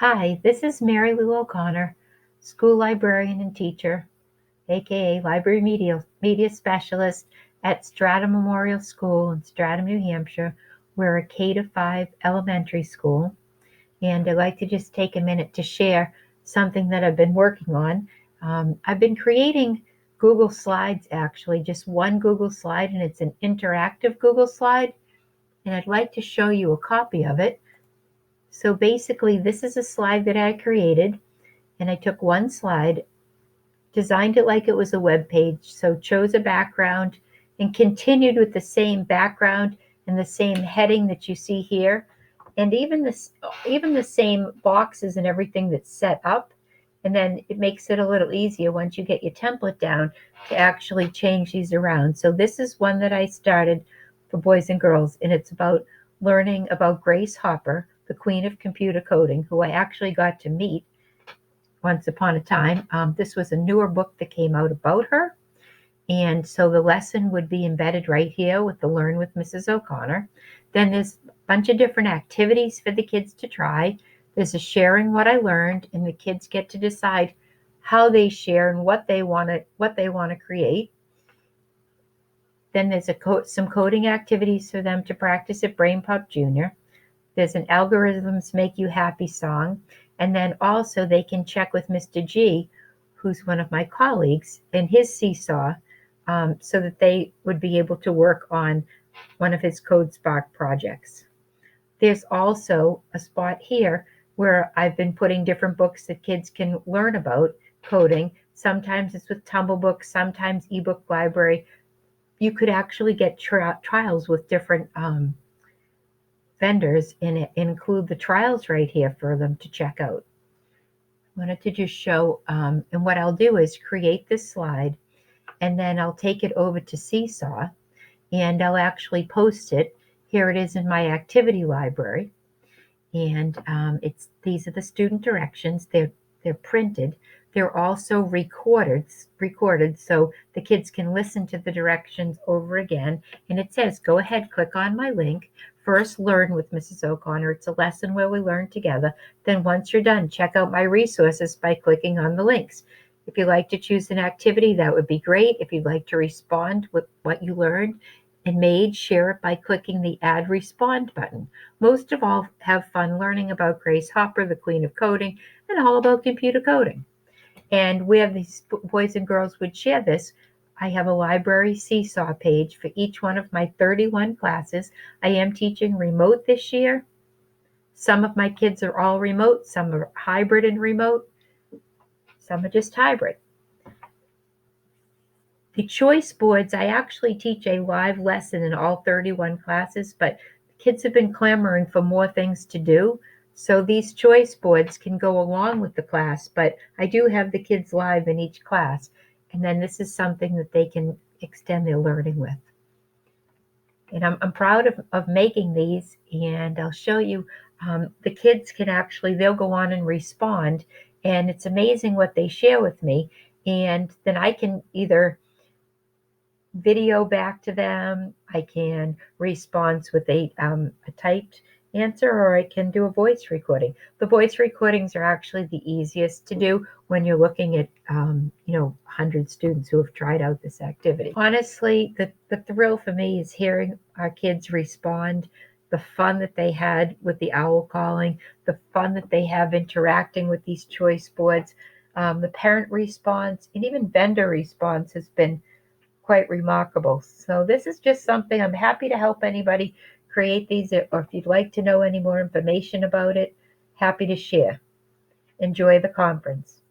Hi, this is Mary Lou O'Connor, school librarian and teacher, aka Library Media Specialist at Stratham Memorial School in Stratham, New Hampshire. We're a K-5 elementary school, and I'd like to just take a minute to share something that I've been working on. I've been creating Google Slides, actually, just one Google slide, and it's an interactive Google slide, and I'd like to show you a copy of it. So basically, this is a slide that I created, and I took one slide, designed it like it was a web page, so chose a background and continued with the same background and the same heading that you see here, and even the same boxes and everything that's set up. And then it makes it a little easier once you get your template down to actually change these around. So this is one that I started for boys and girls, and it's about learning about Grace Hopper, the queen of computer coding, who I actually got to meet once upon a time. This was a newer book that came out about her. And so the lesson would be embedded right here with the Learn with Mrs. O'Connor. Then there's a bunch of different activities for the kids to try. There's a sharing what I learned, and the kids get to decide how they share and what they want to create. Then there's some coding activities for them to practice at Brain Pop Junior. There's an Algorithms Make You Happy song. And then also they can check with Mr. G, who's one of my colleagues, and his seesaw, so that they would be able to work on one of his CodeSpark projects. There's also a spot here where I've been putting different books that kids can learn about coding. Sometimes it's with Tumble Books, sometimes eBook Library. You could actually get trials with different vendors and include the trials right here for them to check out. I wanted to just show, and what I'll do is create this slide, and then I'll take it over to Seesaw, and I'll actually post it. Here it is in my activity library, and these are the student directions. They're printed. They're also recorded, so the kids can listen to the directions over again. And it says, go ahead, click on my link. First, learn with Mrs. O'Connor. It's a lesson where we learn together. Then once you're done, check out my resources by clicking on the links. If you'd like to choose an activity, that would be great. If you'd like to respond with what you learned and made, share it by clicking the Add Respond button. Most of all, have fun learning about Grace Hopper, the queen of coding, and all about computer coding. And where these boys and girls would share this, I have a library seesaw page for each one of my 31 classes. I am teaching remote this year. Some of my kids are all remote, some are hybrid and remote, some are just hybrid. The choice boards, I actually teach a live lesson in all 31 classes, but kids have been clamoring for more things to do. So these choice boards can go along with the class, but I do have the kids live in each class. And then this is something that they can extend their learning with. And I'm proud of making these, and I'll show you. The kids can actually, they'll go on and respond, and it's amazing what they share with me. And then I can either video back to them, I can respond with a typed answer, or I can do a voice recording. The voice recordings are actually the easiest to do when you're looking at 100 students who have tried out this activity. Honestly, the thrill for me is hearing our kids respond, the fun that they had with the owl calling, the fun that they have interacting with these choice boards. The parent response and even vendor response has been quite remarkable. So this is just something I'm happy to help anybody create these, or if you'd like to know any more information about it, happy to share. Enjoy the conference.